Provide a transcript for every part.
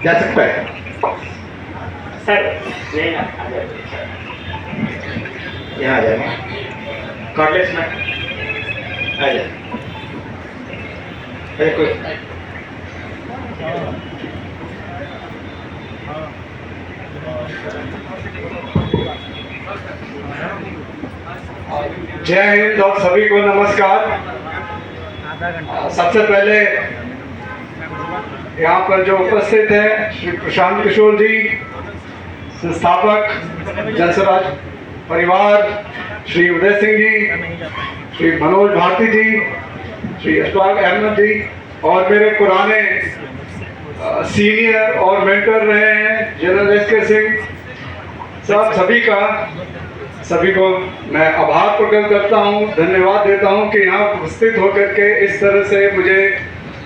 जा सकता है सर नहीं ना आ जाए यहाँ आ जाए कॉर्डलेस में आ जाए कोई जय हिंद और सभी को नमस्कार। सबसे पहले यहाँ पर जो उपस्थित हैं श्री प्रशांत किशोर जी, संस्थापक जनसराज परिवार, श्री उदय सिंह जी, श्री मनोज भारती जी, श्री अशफाक अहमद जी और मेरे पुराने सीनियर और मेंटर रहे हैं जनरल एस.के. सिंह, सभी को मैं आभार प्रकट करता हूँ, धन्यवाद देता हूँ कि यहाँ उपस्थित होकर के इस तरह से मुझे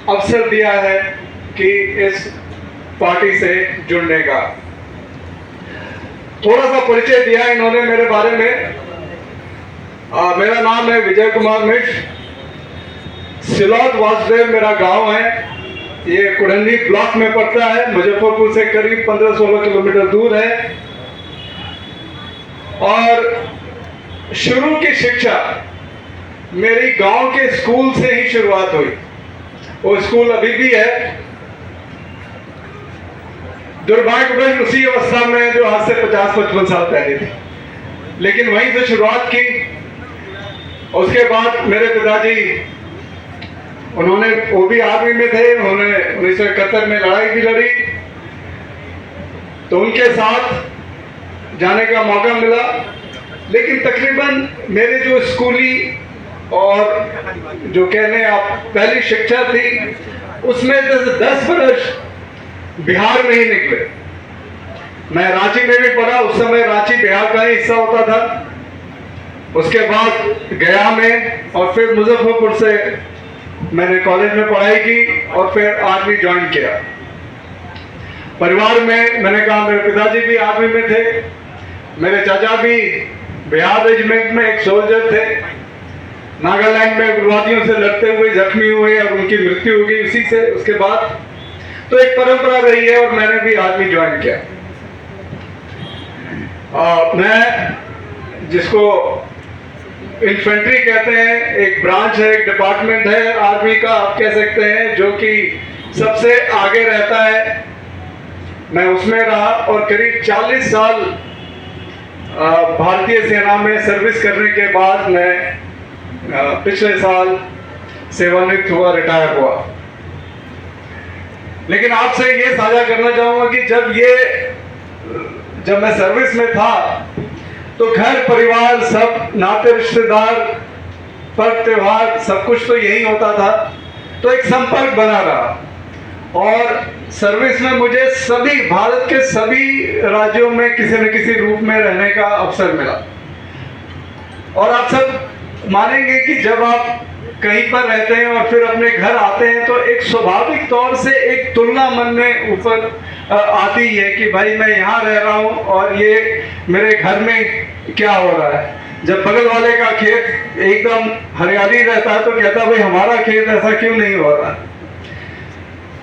अवसर दिया है कि इस पार्टी से जुड़ने का। थोड़ा सा परिचय दिया इन्होंने मेरे बारे में। मेरा नाम है विजय कुमार मिश्र, सिलौत वासुदेव मेरा गांव है। ये कुड़न्नी ब्लॉक में पड़ता है, मुजफ्फरपुर से करीब 15-16 किलोमीटर दूर है। और शुरू की शिक्षा मेरी गांव के स्कूल से ही शुरुआत हुई। वो स्कूल अभी भी है, दुर्भाग्यवश उसी अवस्था में जो आज से 50-55 साल पहले थी, लेकिन वहीं से शुरुआत की। उसके बाद मेरे पिताजी, उन्होंने वो भी आर्मी में थे, उन्होंने 1971 में लड़ाई भी लड़ी, तो उनके साथ जाने का मौका मिला। लेकिन तकरीबन मेरे जो स्कूली और जो कहने आप पहली शिक्षा थी, उसमें 10 वर्ष बिहार में ही निकले। मैं रांची में भी पढ़ा, उस समय रांची बिहार का ही हिस्सा होता था। उसके बाद गया में और फिर मुजफ्फरपुर से मैंने कॉलेज में पढ़ाई की और फिर आर्मी ज्वाइन किया। परिवार में मैंने कहा मेरे पिताजी भी आर्मी में थे, मेरे चाचा भी बिहार रेजिमेंट में एक सोल्जर थे। नागालैंड में उग्रवादियों से लड़ते हुए जख्मी हुए और उनकी मृत्यु हो गई उसी से। उसके बाद तो एक परंपरा रही है और मैंने भी आर्मी ज्वाइन किया। मैं जिसको इन्फेंट्री कहते हैं, एक ब्रांच है, एक डिपार्टमेंट है आर्मी का आप कह सकते हैं, जो कि सबसे आगे रहता है। मैं उसमें रहा और करीब 40 साल भारतीय सेना में सर्विस करने के बाद मैं पिछले साल सेवानिवृत्त हुआ, रिटायर हुआ। लेकिन आपसे ये साझा करना चाहूंगा कि जब मैं सर्विस में था तो घर परिवार सब नाते रिश्तेदार, पर्व त्योहार सब कुछ तो यही होता था, तो एक संपर्क बना रहा। और सर्विस में मुझे सभी भारत के सभी राज्यों में किसी न किसी रूप में रहने का अवसर मिला। और आप सब मानेंगे कि जब आप कहीं पर रहते हैं और फिर अपने घर आते हैं तो एक स्वाभाविक तौर से एक तुलना मन में ऊपर आती है कि भाई मैं यहाँ रह रहा हूँ और ये मेरे घर में क्या हो रहा है। जब बगल वाले का खेत एकदम हरियाली रहता है तो कहता भाई हमारा खेत ऐसा क्यों नहीं हो रहा।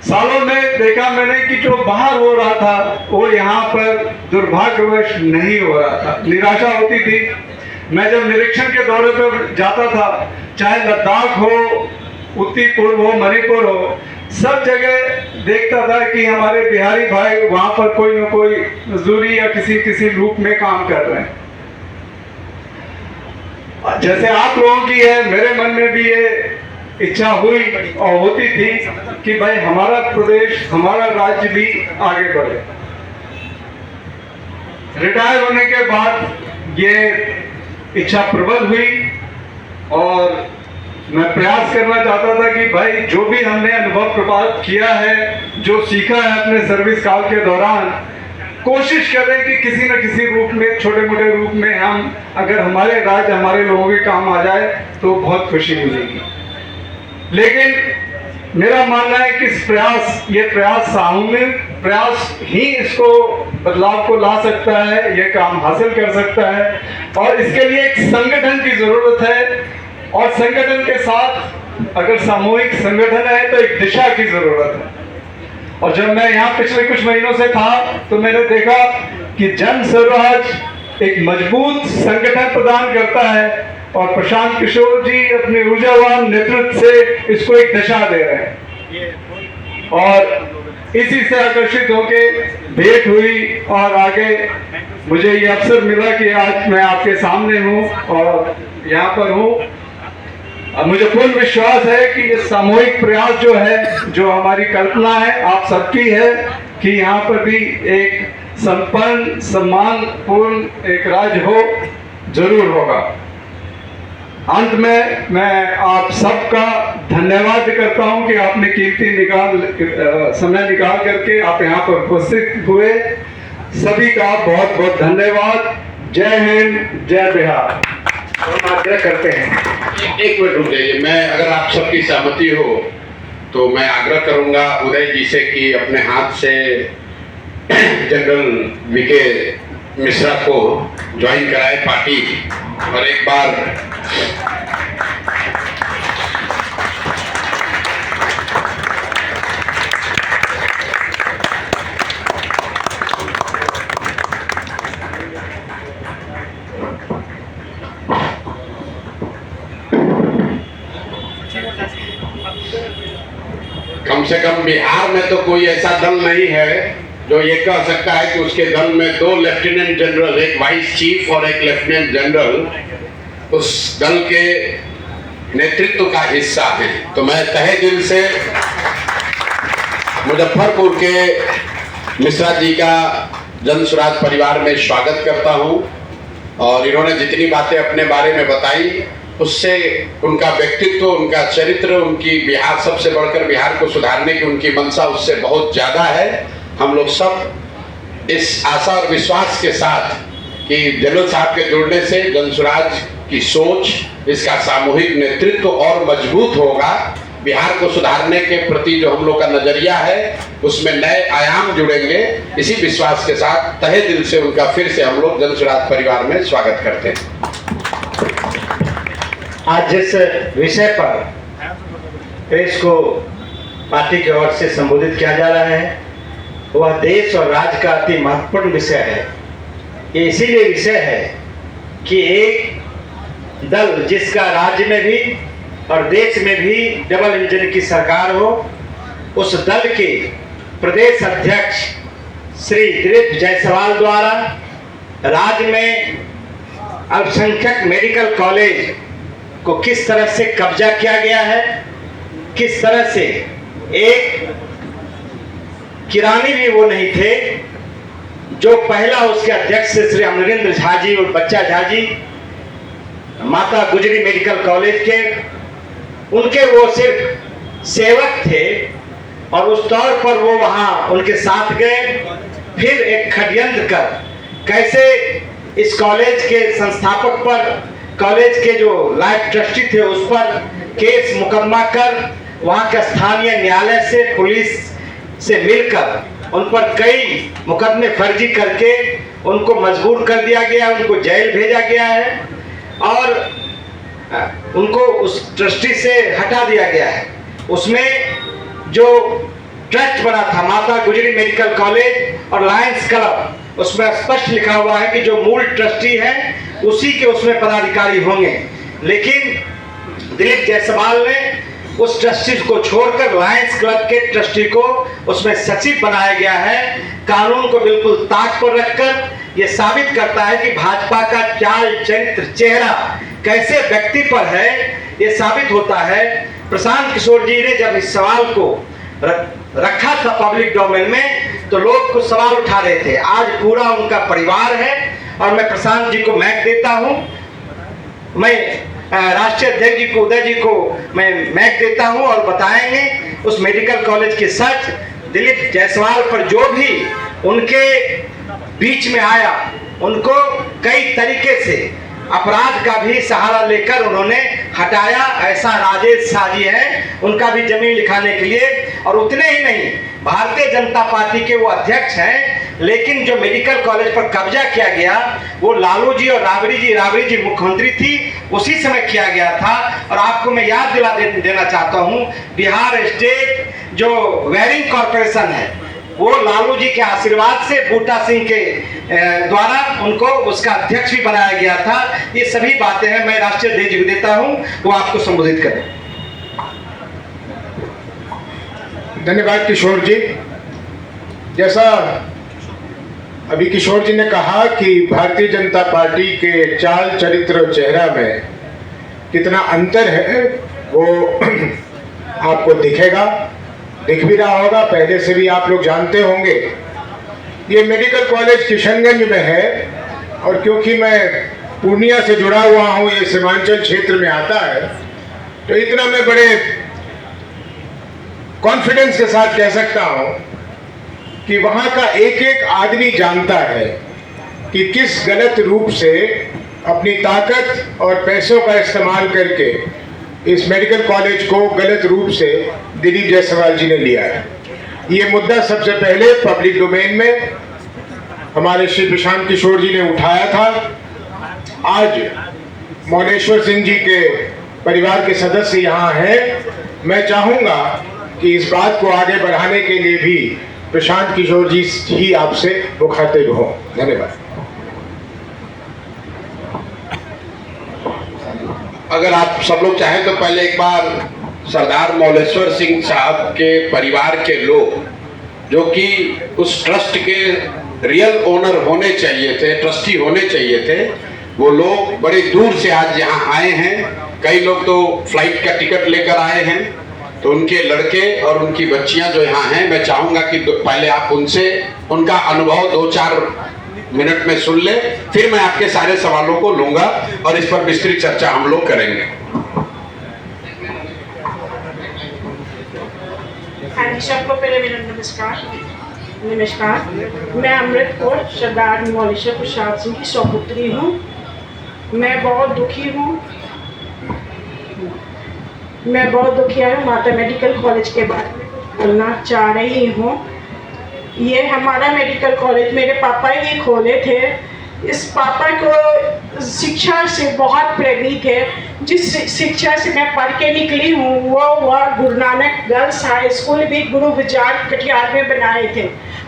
सालों में देखा मैंने कि जो बाहर हो रहा था वो यहाँ पर दुर्भाग्यवश नहीं हो रहा था। निराशा होती थी। मैं जब निरीक्षण के दौरे पर जाता था, चाहे लद्दाख हो, उत्तरी पूर्व हो, मणिपुर हो, सब जगह देखता था कि हमारे बिहारी भाई वहां पर कोई न कोई मजदूरी या किसी रूप में काम कर रहे हैं। जैसे आप लोगों की है, मेरे मन में भी ये इच्छा हुई और होती थी कि भाई हमारा प्रदेश, हमारा राज्य भी आगे बढ़े। रिटायर होने के बाद ये इच्छा प्रबल हुई और मैं प्रयास करना चाहता था कि भाई जो भी हमने अनुभव प्राप्त किया है, जो सीखा है अपने सर्विस काल के दौरान, कोशिश करें कि किसी न किसी रूप में, छोटे मोटे रूप में हम अगर हमारे राज्य, हमारे लोगों के काम आ जाए तो बहुत खुशी मिलेगी। लेकिन मेरा मानना है कि ये प्रयास सामूहिक प्रयास ही इसको बदलाव को ला सकता है, ये काम हासिल कर सकता है। और इसके लिए एक संगठन की जरूरत है और संगठन के साथ अगर सामूहिक संगठन है तो एक दिशा की जरूरत है। और जब मैं यहाँ पिछले कुछ महीनों से था तो मैंने देखा कि जन स्वराज एक मजबूत संगठन प्रदान करता है और प्रशांत किशोर जी अपने ऊर्जावान नेतृत्व से इसको एक दिशा दे रहे हैं। और इसी से आकर्षित होके भेंट हुई और आगे मुझे ये अवसर मिला कि आज मैं आपके सामने हूँ और यहाँ पर हूँ। अब मुझे पूर्ण विश्वास है कि ये सामूहिक प्रयास जो है, जो हमारी कल्पना है आप सबकी है कि यहाँ पर भी एक संपन्न सम्मानपूर्ण एक राज्य हो, जरूर होगा। अंत में मैं आप सबका धन्यवाद करता हूँ कि आपने कीमती समय निकाल करके आप यहाँ पर उपस्थित हुए। सभी का बहुत बहुत धन्यवाद। जय हिंद, जय बिहार। हम आग्रह करते हैं। एक मिनट रुक जाइए। मैं अगर आप सबकी सहमति हो तो मैं आग्रह करूंगा उदय जी से कि अपने हाथ से जनरल वीके मिश्रा को ज्वाइन कराए पार्टी। और एक बार कम से कम बिहार में तो कोई ऐसा दल नहीं है जो ये कह सकता है कि उसके दल में 2 लेफ्टिनेंट जनरल, एक वाइस चीफ और एक लेफ्टिनेंट जनरल उस दल के नेतृत्व का हिस्सा हैं। तो मैं तहे दिल से मुजफ्फरपुर के मिश्रा जी का जन स्वराज परिवार में स्वागत करता हूं। और इन्होंने जितनी बातें अपने बारे में बताई उससे उनका व्यक्तित्व, उनका चरित्र, उनकी बिहार, सबसे बढ़कर बिहार को सुधारने की उनकी मंशा उससे बहुत ज़्यादा है। हम लोग सब इस आशा और विश्वास के साथ कि जनरल साहब के जुड़ने से जन स्वराज की सोच, इसका सामूहिक नेतृत्व और मजबूत होगा। बिहार को सुधारने के प्रति जो हम लोग का नजरिया है उसमें नए आयाम जुड़ेंगे। इसी विश्वास के साथ तहे दिल से उनका फिर से हम लोग जन स्वराज परिवार में स्वागत करते हैं। आज जिस विषय पर प्रेस को पार्टी की ओर से संबोधित किया जा रहा है वह देश और राज्य का अति महत्वपूर्ण विषय है। ये इसीलिए विषय है कि एक दल जिसका राज्य में भी और देश में भी डबल इंजन की सरकार हो, उस दल के प्रदेश अध्यक्ष श्री दिलीप जायसवाल द्वारा राज्य में अल्पसंख्यक मेडिकल कॉलेज को किस तरह से कब्जा किया गया है, किस तरह से एक किरानी भी वो नहीं थे जो पहला उसके अध्यक्ष श्री अमरेंद्र झा जी और बच्चा झा जी माता गुजरी मेडिकल कॉलेज के, उनके वो सिर्फ सेवक थे और उस तौर पर वो वहाँ उनके साथ गए। फिर एक षड्यंत्र कर कैसे इस कॉलेज के संस्थापक पर, कॉलेज के जो लाइफ ट्रस्टी थे उस पर केस मुकदमा कर वहाँ के स्थानीय न्यायालय से, पुलिस से मिलकर उन पर कई मुकदमे फर्जी करके उनको मजबूर कर दिया गया, उनको जेल भेजा गया है और उनको उस ट्रस्टी से हटा दिया गया है। उसमें जो ट्रस्ट बना था माता गुजरी मेडिकल कॉलेज और लायंस क्लब, उसमें स्पष्ट लिखा हुआ है कि जो मूल ट्रस्टी है उसी के उसमें पदाधिकारी होंगे। लेकिन दिलीप जायसवाल ने उस ट्रस्टी को छोड़कर लायंस क्लब के ट्रस्टी को उसमें सचिव बनाया गया है। कानून को बिल्कुल ताक पर रखकर यह साबित करता है कि भाजपा का चाल, चरित्र, चेहरा कैसे व्यक्ति पर है, ये साबित होता है। प्रशांत किशोर जी ने जब इस सवाल को रखा था पब्लिक डोमेन में तो लोग कुछ सवाल उठा रहे थे। आज पूरा उनका परिवार है और मैं प्रशांत जी को मैक देता हूं, मैं राष्ट्रीय अध्यक्ष जी को, उदय जी को मैं मैक देता हूं और बताएंगे उस मेडिकल कॉलेज के सच। दिलीप जायसवाल पर जो भी उनके बीच में आया, उनको कई तरीके से अपराध का भी सहारा लेकर उन्होंने हटाया। ऐसा राजेश साजी है उनका भी जमीन लिखाने के लिए। और उतने ही नहीं, भारतीय जनता पार्टी के वो अध्यक्ष हैं, लेकिन जो मेडिकल कॉलेज पर कब्जा किया गया वो लालू जी और राबड़ी जी मुख्यमंत्री थी, उसी समय किया गया था। और आपको मैं याद दिला देना चाहता हूँ, बिहार स्टेट जो वायरिंग कॉरपोरेशन है वो लालू जी के आशीर्वाद से बूटा सिंह के द्वारा उनको उसका अध्यक्ष भी बनाया गया था। ये सभी बातें हैं। मैं राष्ट्रीय अध्यक्ष को देता हूं, वो आपको संबोधित करें। धन्यवाद किशोर जी। जैसा अभी किशोर जी ने कहा कि भारतीय जनता पार्टी के चाल चरित्र और चेहरा में कितना अंतर है वो आपको दिखेगा, दिख भी रहा होगा, पहले से भी आप लोग जानते होंगे। ये मेडिकल कॉलेज किशनगंज में है और क्योंकि मैं पूर्णिया से जुड़ा हुआ हूँ, ये सीमांचल क्षेत्र में आता है, तो इतना मैं बड़े कॉन्फिडेंस के साथ कह सकता हूँ कि वहाँ का एक एक आदमी जानता है कि किस गलत रूप से अपनी ताकत और पैसों का इस्तेमाल करके इस मेडिकल कॉलेज को गलत रूप से दिलीप जायसवाल जी ने लिया है। ये मुद्दा सबसे पहले पब्लिक डोमेन में हमारे श्री प्रशांत किशोर जी ने उठाया था। आज मौलेश्वर सिंह जी के परिवार के सदस्य यहाँ हैं। मैं चाहूँगा कि इस बात को आगे बढ़ाने के लिए भी प्रशांत किशोर जी ही आपसे मुखातिब हों। धन्यवाद। अगर आप सब लोग चाहें तो पहले एक बार सरदार मौलेश्वर सिंह साहब के परिवार के लोग, जो कि उस ट्रस्ट के रियल ओनर होने चाहिए थे, ट्रस्टी होने चाहिए थे, वो लोग बड़े दूर से आज यहाँ आए हैं। कई लोग तो फ्लाइट का टिकट लेकर आए हैं। तो उनके लड़के और उनकी बच्चियां जो यहाँ हैं, मैं चाहूँगा कि पहले आप उनसे उनका अनुभव 2-4 मिनट में सुन ले, फिर मैं आपके सारे सवालों को लूंगा और इस पर विस्तृत चर्चा हम लोग करेंगे। हाँ जी, सबको पहले मेरा नमस्कार। मैं अमृत कौर सरदार मौलेश्वर प्रसाद सिंह की सौपुत्री हूँ। मैं बहुत दुखी हूँ। मैं बहुत दुखिया हूँ। माता मेडिकल कॉलेज के बारे में बोलना चाह रही हूँ। ये हमारा मेडिकल कॉलेज मेरे पापा ही खोले थे। इस पापा को शिक्षा से बहुत प्रेरित है। जिस शिक्षा से मैं पढ़ के निकली हूँ वो Guru Nanak girls high school भी गुरु विचार कटिहार में बनाए थे,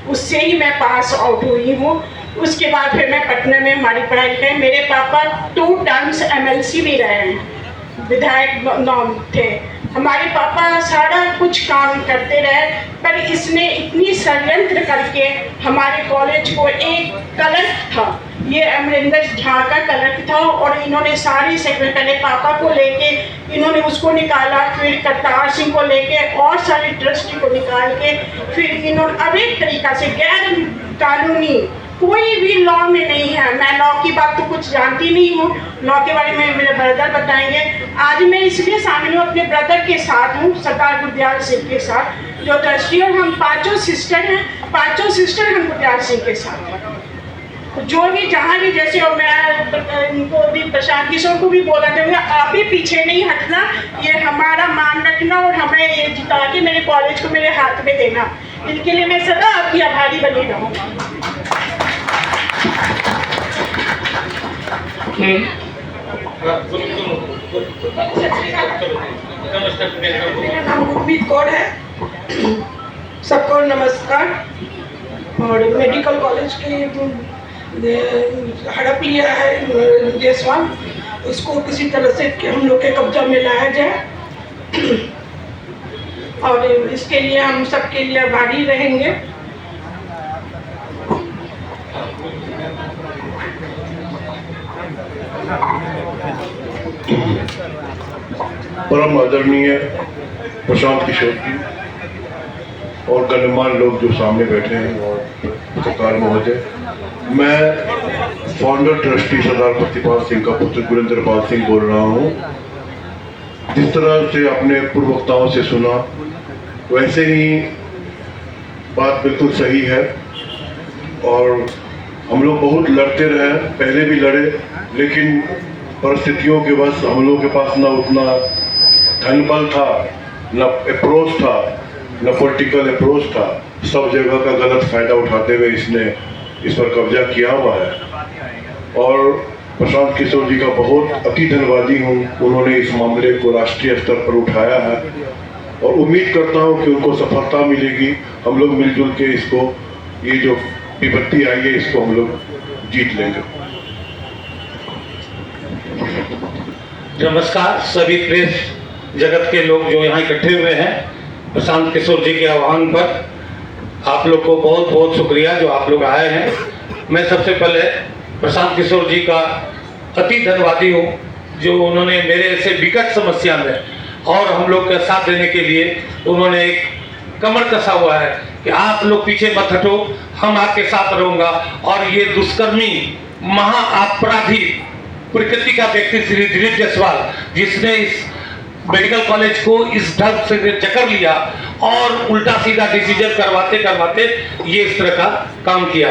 उससे ही मैं पास आउट हुई हूँ। उसके बाद फिर मैं पटना में हमारी पढ़ाई लिखाई। मेरे पापा 2 टर्म्स MLC भी रहे हैं, विधायक नाम थे। हमारे पापा सारा कुछ काम करते रहे, पर इसने इतनी षड्यंत्र करके हमारे कॉलेज को, एक क्लर्क था, ये अमरिंदर झा का क्लर्क था, और इन्होंने सारी सेक्रेटरी पापा को लेके इन्होंने उसको निकाला, फिर करतार सिंह को लेके और सारे ट्रस्टी को निकाल के फिर इन्होंने अनेक तरीका से गैर कानूनी, कोई भी लॉ में नहीं है। मैं लॉ की बात तो कुछ जानती नहीं हूँ, लॉ के बारे में मेरे ब्रदर बताएंगे। आज मैं इसलिए शामिल हूँ, अपने ब्रदर के साथ हूँ, सरदार गुरदयाल सिंह के साथ, जो ट्रस्टी, और हम 5 सिस्टर हैं। 5 सिस्टर हम गुरदयाल सिंह के साथ हैं। जो भी जहाँ भी जैसे, और मैं इनको भी प्रशांत किशोर को भी बोला जाऊँगा, आप भी पीछे नहीं हटना, ये हमारा मान रखना और हमें ये जिता के मेरे कॉलेज को मेरे हाथ में देना। इनके लिए मैं सदा आपकी आभारी बनी रहूँगा। मेरा नाम गुरमीत कौर है। सबको नमस्कार। और मेडिकल कॉलेज के हड़प लिया है जायसवाल, उसको किसी तरह से हम लोग के कब्जा में लाया जाए, और इसके लिए हम सबके लिए आभारी रहेंगे। परम आदरणीय प्रशांत किशोर जी और गणमान्य लोग जो सामने बैठे हैं और पत्रकार महोदय, मैं फाउंडर ट्रस्टी सरदार प्रतिपाल सिंह का पुत्र गुरिंदरपाल सिंह बोल रहा हूँ। जिस तरह से आपने पूर्व वक्ताओं से सुना, वैसे ही बात बिल्कुल सही है। और हम लोग बहुत लड़ते रहे, पहले भी लड़े, लेकिन परिस्थितियों के बस हम लोगों के पास ना उतना धन बल था, न अप्रोच था, न पॉलिटिकल अप्रोच था। सब जगह का गलत फायदा उठाते हुए इसने इस पर कब्जा किया हुआ है। और प्रशांत किशोर जी का बहुत अति धन्यवादी हूँ, उन्होंने इस मामले को राष्ट्रीय स्तर पर उठाया है और उम्मीद करता हूँ कि उनको सफलता मिलेगी। हम लोग मिलजुल के इसको, ये जो विपत्ति आई है, इसको हम लोग जीत लेंगे। नमस्कार सभी प्रेस जगत के लोग जो यहाँ इकट्ठे हुए हैं। प्रशांत किशोर जी के आह्वान पर आप लोग को बहुत बहुत शुक्रिया जो आप लोग आए हैं। मैं सबसे पहले प्रशांत किशोर जी का अति धन्यवादी हूँ जो उन्होंने मेरे ऐसे विकट समस्या में और हम लोग का साथ देने के लिए उन्होंने एक कमर कसा हुआ है कि आप लोग पीछे मत हटो, हम आपके साथ रहूँगा। और ये दुष्कर्मी महाअपराधी प्रकृति का व्यक्ति श्री दिलीप जायसवाल, जिसने इस मेडिकल कॉलेज को इस ढंग से जकड़ लिया और उल्टा सीधा डिसीजन करवाते करवाते ये इस तरह का काम किया।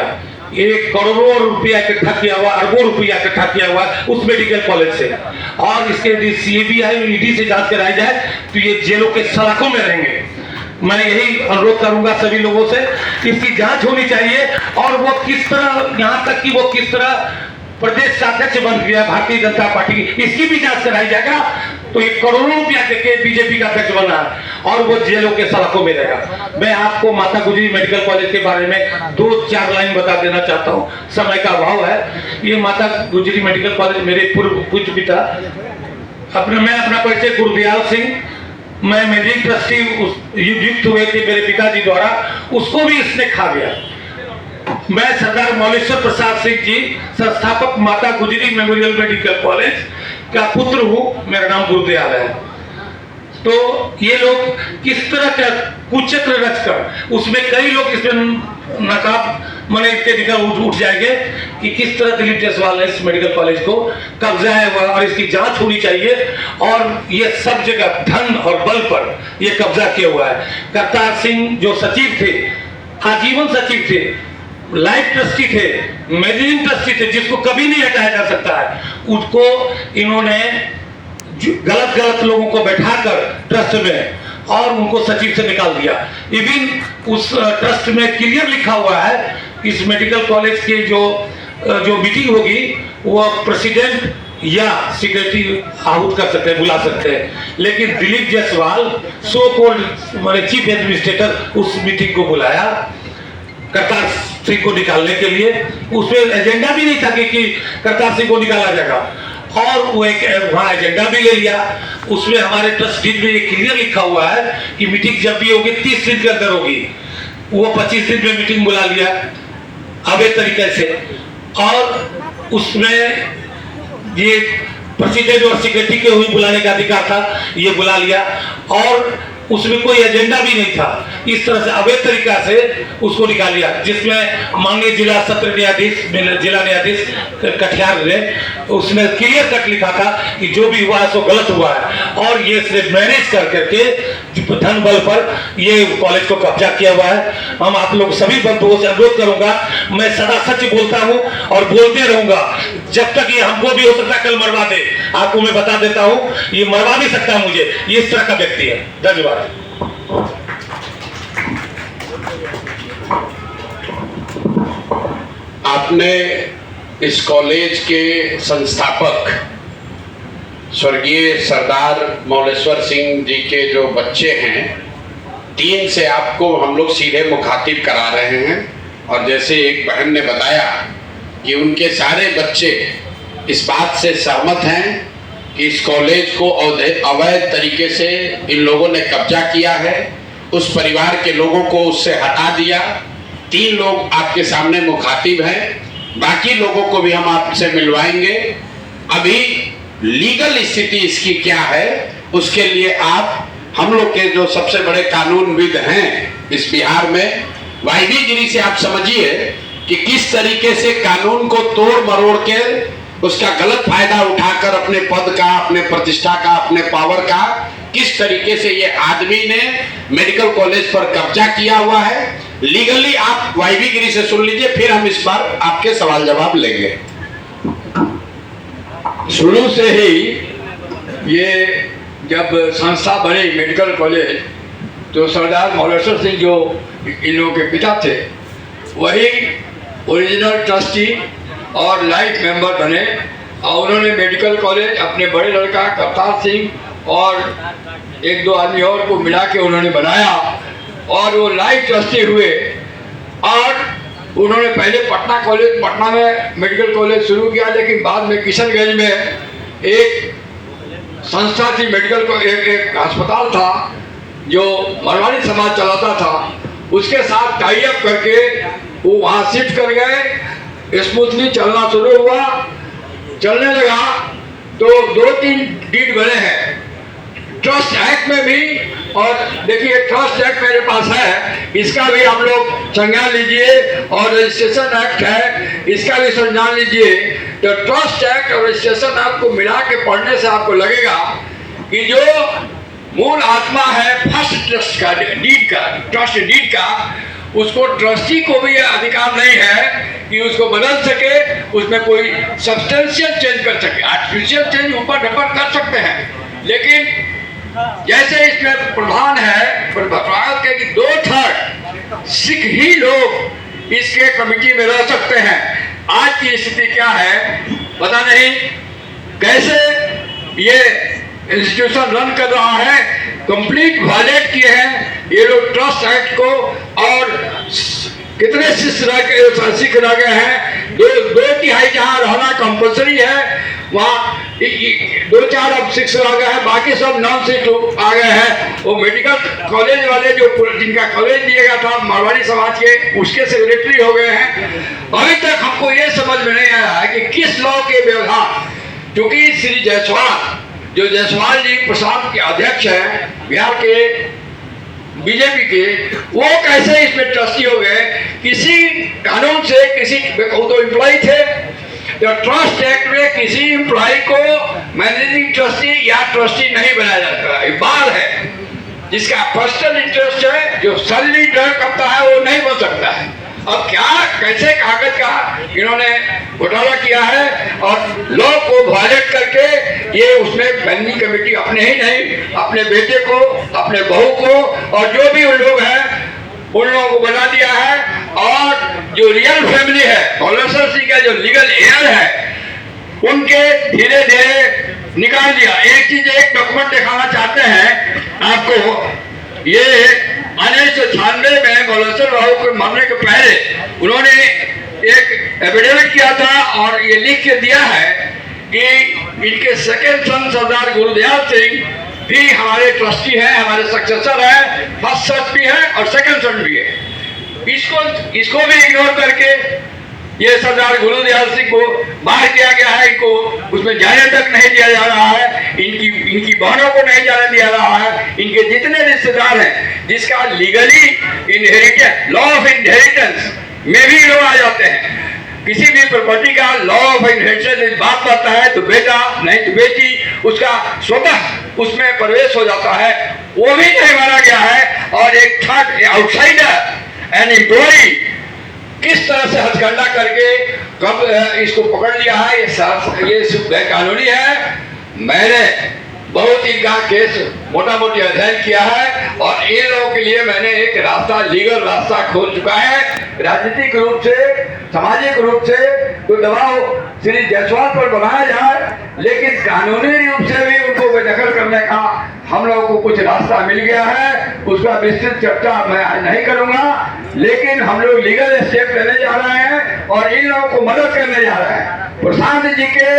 ये करोड़ों रुपया इकट्ठा किया हुआ, अरबों रुपया इकट्ठा किया हुआ उस मेडिकल कॉलेज से, और इसके यदि सीबीआई और ईडी से जांच कराई जाए तो ये जेलों के सलाखों में रहेंगे। मैं यही अनुरोध करूंगा सभी लोगों से, इसकी जांच होनी चाहिए। और वो किस तरह, यहाँ तक कि वो किस तरह प्रदेश अध्यक्ष बन गया भारतीय जनता पार्टी की, इसकी भी जांच कराई जाएगा। तो ये करोड़ों रुपया देके बीजेपी का अध्यक्ष बना और वो जेलों के सलाखों में रहेगा। मैं आपको माता गुजरी मेडिकल कॉलेज के बारे में 2-4 लाइन बता देना चाहता हूँ, समय का अभाव है। ये माता गुजरी मेडिकल कॉलेज मेरे पूर्व पूज्य पिता मैं अपना परिचय गुरदयाल सिंह, मैं मैनेजिंग ट्रस्टी नियुक्त हुए थे मेरे पिताजी द्वारा, उसको भी इसने खा गया। मैं सरदार मौलेश्वर प्रसाद सिंह जी, संस्थापक माता गुजरी मेमोरियल मेडिकल कॉलेज का पुत्र हूँ, मेरा नाम गुरदयाल है। तो ये लोग किस तरह का कुचक्र रचकर, उसमें कई लोग इसमें नकाब मने इतने निकल उठ जाएंगे कि किस तरह दिलीप जायसवाल ने इस मेडिकल कॉलेज को कब्जा है और इसकी जांच होनी चाहिए। और ये सब जगह धन और बल पर ये कब्जा किया हुआ है। करतार सिंह जो सचिव थे, आजीवन सचिव थे, लाइफ ट्रस्टी थे, मैनेजिंग ट्रस्टी थे, जिसको कभी नहीं हटाया जा सकता है, उसको इन्होंने गलत लोगों को बैठाकर ट्रस्ट में और उनको सचिव से निकाल दिया। इवन उस ट्रस्ट में क्लियर लिखा हुआ है इस मेडिकल कॉलेज के जो मीटिंग होगी वो प्रेसिडेंट या सेक्रेटरी आहूत कर सकते हैं, बुला सकते हैं। लेकिन Dilip Jaiswal so called chief administrator उस मीटिंग को बुलाया करतार सिंह को निकालने के लिए। उसमें एजेंडा भी नहीं था कि करतार सिंह को निकाला जाएगा, और वो एक वहाँ एजेंडा भी ले लिया। उसमें हमारे ट्रस्टी में ये क्लियर लिखा हुआ है कि मीटिंग जब भी होगी 30 दिन के अंदर होगी। वो 25 दिन में मीटिंग बुला लिया अवैध तरीके से, और उसमें ये प्रेसिडेंट और सेक्रेटरी के हुई बुलाने का अधिकार था, ये बुला लिया। और उसमें कोई एजेंडा भी नहीं था, इस तरह से अवैध तरीका से उसको निकाल लिया। जिसमें माननीय जिला सत्र न्यायाधीश, जिला न्यायाधीश कटिहार ने उसमें क्लियर कट लिखा था कि जो भी हुआ है सो गलत हुआ है, और ये सिर्फ मैनेज कर करके धन बल पर ये कॉलेज को कब्जा किया हुआ है। हम आप लोग सभी बंधुओं से अनुरोध करूंगा, मैं सदा सच बोलता हूं और बोलते रहूंगा जब तक ये हमको भी हो सकता कल मरवा दे। आपको मैं बता देता हूं, ये मरवा नहीं सकता मुझे, ये इस तरह का व्यक्ति है। धन्यवाद। आपने इस कॉलेज के संस्थापक स्वर्गीय सरदार मौलेश्वर सिंह जी के जो बच्चे हैं, 3 से आपको हम लोग सीधे मुखातिब करा रहे हैं। और जैसे एक बहन ने बताया कि उनके सारे बच्चे इस बात से सहमत हैं कि इस कॉलेज को अवैध तरीके से इन लोगों ने कब्जा किया है, उस परिवार के लोगों को उससे हटा दिया। 3 लोग आपके सामने मुखातिब हैं, बाकी लोगों को भी हम आपसे मिलवाएंगे। अभी लीगल स्थिति इसकी क्या है, उसके लिए आप हम लोग के जो सबसे बड़े कानूनविद हैं इस बिहार में, वाहिदी गिरी से आप समझिए कि किस तरीके से कानून को तोड़ मरोड़ के उसका गलत फायदा उठाकर अपने पद का, अपने प्रतिष्ठा का, अपने पावर का किस तरीके से ये आदमी ने मेडिकल कॉलेज पर कब्जा किया हुआ है। लीगली आप वाहिदी गिरी से सुन लीजिए, फिर हम इस बार आपके सवाल जवाब लेंगे। शुरू से ही ये जब संस्था बनी मेडिकल कॉलेज, तो सरदार मौलेश्वर सिंह जो इन लोगों के पिता थे, वही ओरिजिनल ट्रस्टी और लाइफ मेंबर बने, और उन्होंने मेडिकल कॉलेज अपने बड़े लड़का करतार सिंह और एक दो आदमी और को मिला के उन्होंने बनाया और वो लाइफ ट्रस्टी हुए। और उन्होंने पहले पटना में मेडिकल कॉलेज शुरू किया, लेकिन बाद में किशनगंज में एक संस्था थी, मेडिकल को एक अस्पताल था जो मरवाड़ी समाज चलाता था, उसके साथ टाई अप करके वो वहाँ शिफ्ट कर गए। स्मूथली चलना शुरू हुआ, चलने लगा तो 2-3 डीड बने हैं ट्रस्ट एक्ट में भी। और देखिए ट्रस्ट एक्ट मेरे पास है, इसका भी आप लोग संज्ञान लीजिए, और रजिस्ट्रेशन एक्ट है, इसका भी संज्ञान लीजिए। तो ट्रस्ट एक्ट और रजिस्ट्रेशन एक्ट को मिला के पढ़ने से आपको लगेगा कि जो मूल आत्मा है फर्स्ट ट्रस्ट का, डीड का, ट्रस्ट डीड का, उसको ट्रस्टी को भी अधिकार नहीं है कि उसको बदल सके, उसमें कोई सब्सटेंशियल चेंज कर सके। आर्टिफिशियल चेंज ऊपर ढपर कर सकते हैं, लेकिन जैसे इसमें प्रधान है भारत के कि 2/3 सिख ही लोग इसके कमेटी में रह सकते हैं। आज की स्थिति क्या है पता नहीं, कैसे ये इंस्टीट्यूशन रन कर रहा है, कंप्लीट वायलेट किए हैं ये लोग ट्रस्ट एक्ट को। और कितने सिख रह गए हैं, 2/3 जहाँ रहना कंपल्सरी है वहाँ 2-4 अब 6 आ गए हैं, बाकी सब नॉन सिख लोग आ गए हैं। वो मेडिकल कॉलेज वाले जो जिनका कॉलेज दिया गया था मारवाड़ी समाज के, उसके सेक्रेटरी हो गए हैं। अभी तक हमको ये समझ में नहीं आया है कि किस लॉ के व्यवधान, क्योंकि श्री जायसवाल जो जायसवाल जी प्रसाद के अध्यक्ष हैं बिहार के बीजेपी के, वो कैसे इसमें ट्रस्टी हो गए? किसी कानून से किसी वो तो एम्प्लॉय थे, तो ट्रस्ट एक्ट में किसी एम्प्लॉय को मैनेजिंग ट्रस्टी या ट्रस्टी नहीं बनाया जाता। ये बात है, जिसका पर्सनल इंटरेस्ट है, जो सैलरी ड्रा करता है वो नहीं बन सकता है। अब क्या कैसे कागज का इन्होंने घोटाला किया है और लॉ को वायलेट करके ये उसमें मैनेजिंग कमेटी अपने ही नहीं, अपने बेटे को, अपने बहू को और जो भी उन लोग हैं उन लोगों को बना दिया है। और जो रियल फैमिली है, बॉलेसर सिंह का जो लीगल एयर है, उनके धीरे धीरे निकाल दिया। एक चीज, एक डॉक्यूमेंट दिखाना चाहते हैं आपको। ये 1996 में बॉलेसर राव को मरने के पहले उन्होंने एक एफिडेविट किया था और ये लिख के दिया है कि इनके सेकेंड सन सरदार गुरुदयाल सिंह भी हमारे ट्रस्टी हैं, हमारे सक्सेसर हैं, फर्स्ट सन भी है और सेकंड सन भी है। इसको भी इग्नोर करके ये सरदार गुरुदयाल सिंह को बाहर किया गया है, इनको उसमें जाने तक नहीं दिया जा रहा है, इनकी बहनों को नहीं जाने दिया रहा है। इनके जितने रिश्तेदार हैं जिसका legally inheritance, law of inheritance में भी लोग आ जाते हैं। किसी भी प्रॉपर्टी का लॉ ऑफ इनहेरिटेंस बात करता है तो बेटा नहीं तो बेटी, उसका स्वतः उसमें प्रवेश हो जाता है, वो भी नहीं माना गया है। और एक थर्ड आउटसाइडर एन एम्प्लॉई किस तरह से हथकंडा करके कब इसको पकड़ लिया है, ये कानूनी है। मैंने बहुत इनका केस मोटा मोटी अध्ययन किया है और इन लोगों के लिए मैंने एक रास्ता, लीगल रास्ता खोल चुका है। राजनीतिक रूप से, सामाजिक रूप से तो दबाव श्री जायसवाल पर बनाया जाए, लेकिन कानूनी रूप से भी उनको बेदखल करने का हम लोगों को कुछ रास्ता मिल गया है। उसका विस्तृत चर्चा मैं आज नहीं करूंगा, लेकिन हम लोग लीगल स्टेप लेने जा रहे हैं और इन लोगों को मदद करने जा रहे हैं। प्रशांत जी के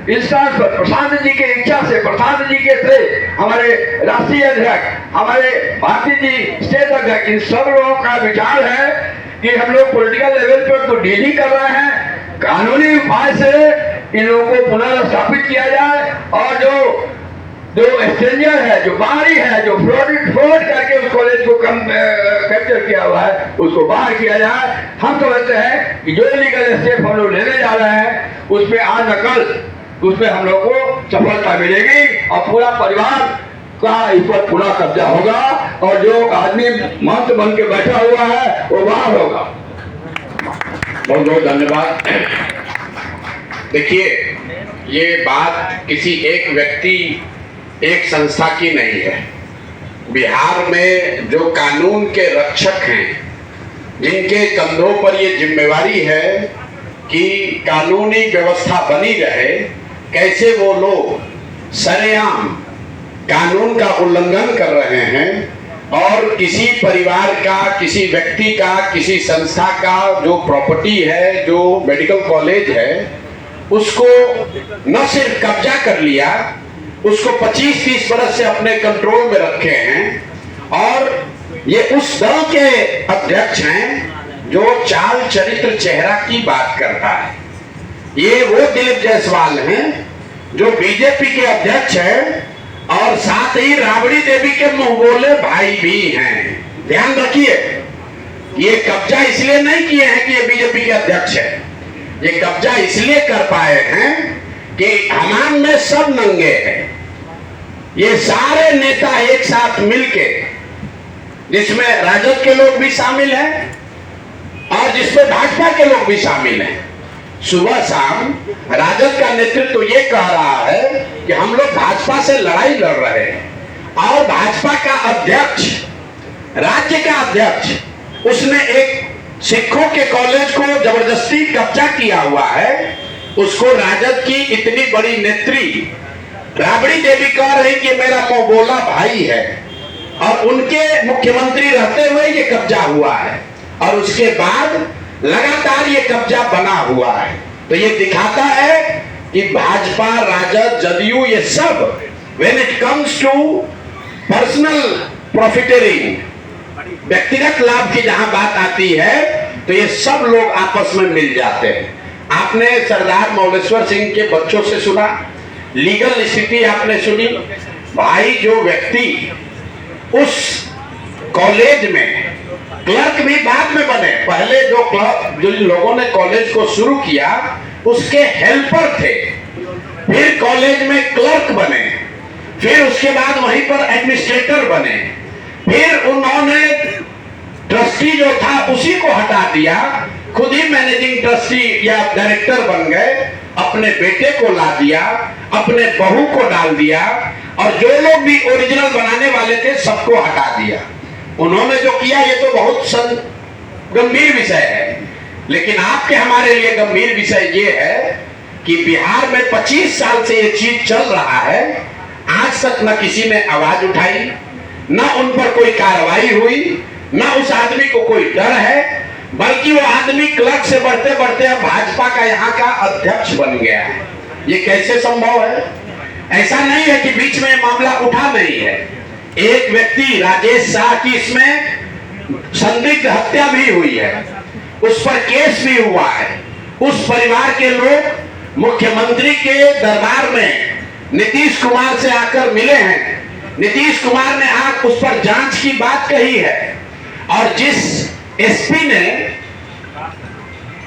इंस्टांस पर, प्रशांत जी के इच्छा से, प्रशांत जी के से हमारे राष्ट्रीय अध्यक्ष, हमारे भारती जी स्टेट अध्यक्ष, इन सब लोगों का विचार है कि हम लोग पॉलिटिकल लेवल पर तो डीलिंग कर रहे हैं, कानूनी उपाय से इन लोगों को पुनर्स्थापित किया जाए और जो एक्सचेंजर है, जो बाहरी है, जो फ्रॉड करके उस कॉलेज को कैप्चर किया हुआ है, उसको बाहर किया जाए। हम समझते हैं कि जो लीगल स्टेप हम लोग लेने जा रहे हैं उसमें आज न कल उसमें हम लोग को सफलता मिलेगी और पूरा परिवार का इस पर पूरा कब्जा होगा और जो आदमी मंत्र बन के बैठा हुआ है वो बाहर होगा। बहुत बहुत धन्यवाद। देखिए, ये बात किसी एक व्यक्ति, एक संस्था की नहीं है। बिहार में जो कानून के रक्षक हैं, जिनके कंधों पर ये जिम्मेवारी है कि कानूनी व्यवस्था बनी रहे, कैसे वो लोग सरेआम कानून का उल्लंघन कर रहे हैं और किसी परिवार का, किसी व्यक्ति का, किसी संस्था का जो प्रॉपर्टी है, जो मेडिकल कॉलेज है, उसको न सिर्फ कब्जा कर लिया, उसको 25-30 वर्ष से अपने कंट्रोल में रखे हैं। और ये उस दल के अध्यक्ष हैं जो चाल चरित्र चेहरा की बात करता है। ये वो दिलीप जायसवाल हैं जो बीजेपी के अध्यक्ष हैं और साथ ही राबड़ी देवी के मुंह बोले भाई भी हैं। ध्यान रखिए, ये कब्जा इसलिए नहीं किए हैं कि ये बीजेपी के अध्यक्ष है, ये कब्जा इसलिए कर पाए हैं कि हमाम में सब नंगे हैं। ये सारे नेता एक साथ मिलके, जिसमें राजद के लोग भी शामिल हैं और जिसमें भाजपा के लोग भी शामिल हैं, सुबह शाम राजद का नेतृत्व ये कह रहा है कि हम लोग भाजपा से लड़ाई लड़ रहे हैं और भाजपा का अध्यक्ष, राज्य का अध्यक्ष, उसने एक सिखों के कॉलेज को जबरदस्ती कब्जा किया हुआ है। उसको राजद की इतनी बड़ी नेत्री राबड़ी देवी कह रही कि मेरा मुंह बोला भाई है और उनके मुख्यमंत्री रहते हुए ये कब्जा हुआ है और उसके बाद लगातार ये कब्जा बना हुआ है। तो ये दिखाता है कि भाजपा, राजद, जदयू, ये सब when it comes to personal profiteering, व्यक्तिगत लाभ की जहां बात आती है तो ये सब लोग आपस में मिल जाते हैं। आपने सरदार मौलेश्वर सिंह के बच्चों से सुना, लीगल स्थिति आपने सुनी। भाई, जो व्यक्ति उस कॉलेज में क्लर्क भी बाद में बने, पहले जो लोगों ने कॉलेज को शुरू किया उसके हेल्पर थे, फिर कॉलेज में क्लर्क बने, फिर उसके बाद वहीं पर एडमिनिस्ट्रेटर बने, फिर उन्होंने ट्रस्टी जो था उसी को हटा दिया, खुद ही मैनेजिंग ट्रस्टी या डायरेक्टर बन गए, अपने बेटे को ला दिया, अपने बहू को डाल दिया और जो लोग भी ओरिजिनल बनाने वाले थे सबको हटा दिया। उन्होंने जो किया ये तो बहुत गंभीर विषय है, लेकिन आपके हमारे लिए गंभीर विषय ये है कि बिहार में 25 साल से ये चीज चल रहा है, आज तक न किसी ने आवाज उठाई, न उन पर कोई कार्रवाई हुई, न उस आदमी को कोई डर है, बल्कि वो आदमी क्लर्क से बढ़ते बढ़ते अब भाजपा का यहाँ का अध्यक्ष बन गया है। ये कैसे संभव है? ऐसा नहीं है कि बीच में मामला उठा नहीं है। एक व्यक्ति राजेश शाह की इसमें संदिग्ध हत्या भी हुई है, उस पर केस भी हुआ है। उस परिवार के लोग मुख्यमंत्री के दरबार में नीतीश कुमार से आकर मिले हैं। नीतीश कुमार ने आकर उस पर जांच की बात कही है और जिस एसपी ने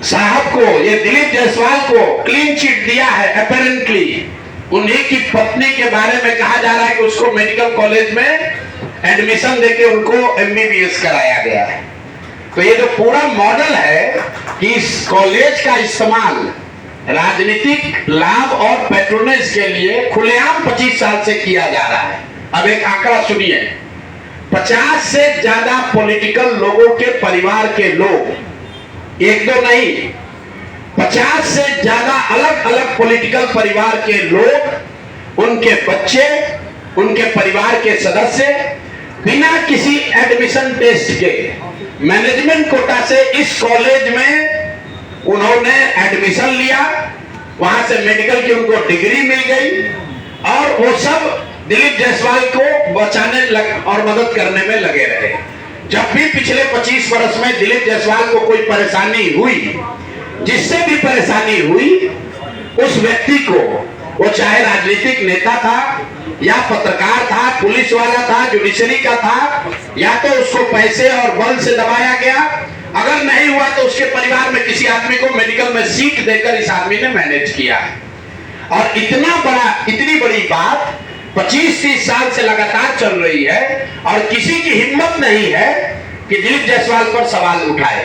साहब को, ये दिलीप जायसवाल को क्लीन चिट दिया है, अपेरेंटली उन्हीं की पत्नी के बारे में कहा जा रहा है कि उसको मेडिकल कॉलेज में एडमिशन देके उनको एमबीबीएस कराया गया है। तो ये जो पूरा मॉडल है कि इस कॉलेज का इस्तेमाल राजनीतिक लाभ और पैट्रोनेज के लिए खुलेआम 25 साल से किया जा रहा है। अब एक आंकड़ा सुनिए, 50 से ज्यादा पॉलिटिकल लोगों के परिवार के लोग, एक दो नहीं, 50 से ज्यादा अलग अलग पॉलिटिकल परिवार के लोग, उनके बच्चे, उनके परिवार के सदस्य बिना किसी एडमिशन टेस्ट के मैनेजमेंट कोटा से इस कॉलेज में उन्होंने एडमिशन लिया, वहां से मेडिकल की उनको डिग्री मिल गई और वो सब दिलीप जायसवाल को बचाने और मदद करने में लगे रहे। जब भी पिछले 25 वर्ष में दिलीप जायसवाल को कोई परेशानी हुई, जिससे भी परेशानी हुई, उस व्यक्ति को, वो चाहे राजनीतिक नेता था या पत्रकार था, पुलिस वाला था, जुडिशरी का था, या तो उसको पैसे और बल से दबाया गया, अगर नहीं हुआ तो उसके परिवार में किसी आदमी को मेडिकल में सीट देकर इस आदमी ने मैनेज किया। और इतनी बड़ी बात 25-30 साल से लगातार चल रही है और किसी की हिम्मत नहीं है कि दिलीप जायसवाल पर सवाल उठाए।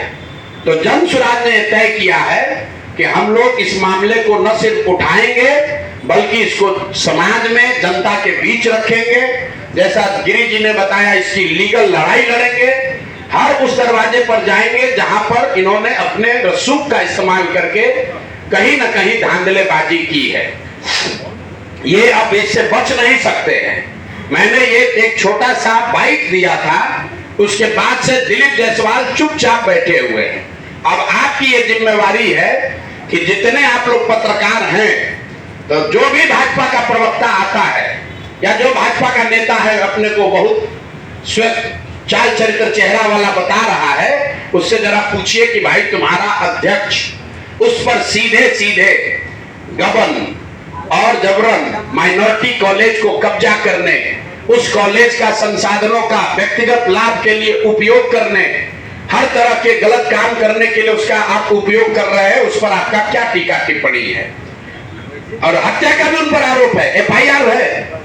तो जन सुराज ने तय किया है कि हम लोग इस मामले को न सिर्फ उठाएंगे बल्कि इसको समाज में, जनता के बीच रखेंगे। जैसा गिरी जी ने बताया, इसकी लीगल लड़ाई लड़ेंगे, हर उस दरवाजे पर जाएंगे जहां पर इन्होंने अपने रसूख का इस्तेमाल करके कहीं न कहीं धांधलेबाजी की है। ये अब इससे बच नहीं सकते हैं। मैंने ये एक छोटा सा बाइट दिया था, उसके बाद से दिलीप जायसवाल चुपचाप बैठे हुए हैं। अब आपकी ये जिम्मेवारी है कि जितने आप लोग पत्रकार हैं, तो जो भी भाजपा का प्रवक्ता आता है या जो भाजपा का नेता है अपने को बहुत स्वस्थ चाल चरित्र चेहरा वाला बता रहा है, उससे जरा पूछिए कि भाई तुम्हारा अध्यक्ष उस पर सीधे सीधे गबन और जबरन माइनॉरिटी कॉलेज को कब्जा करने, उस कॉलेज का संसाधनों का व्यक्तिगत लाभ के लिए उपयोग करने, हर तरह के गलत काम करने के लिए उसका आप उपयोग कर रहे हैं, उस पर आपका क्या टीका टिप्पणी है? और हत्या का भी उन पर आरोप है, एफआईआर है,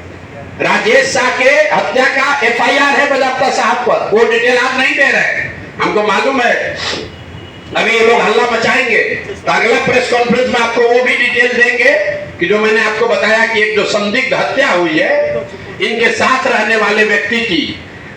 राजेश शाह के हत्या का एफआईआर है बजाप्ता साहब पर। वो डिटेल आप नहीं दे रहे, हमको मालूम है। अभी ये लोग हल्ला मचाएंगे तो अगला प्रेस कॉन्फ्रेंस में आपको वो भी डिटेल देंगे कि जो मैंने आपको बताया कि एक जो संदिग्ध हत्या हुई है इनके साथ रहने वाले व्यक्ति की,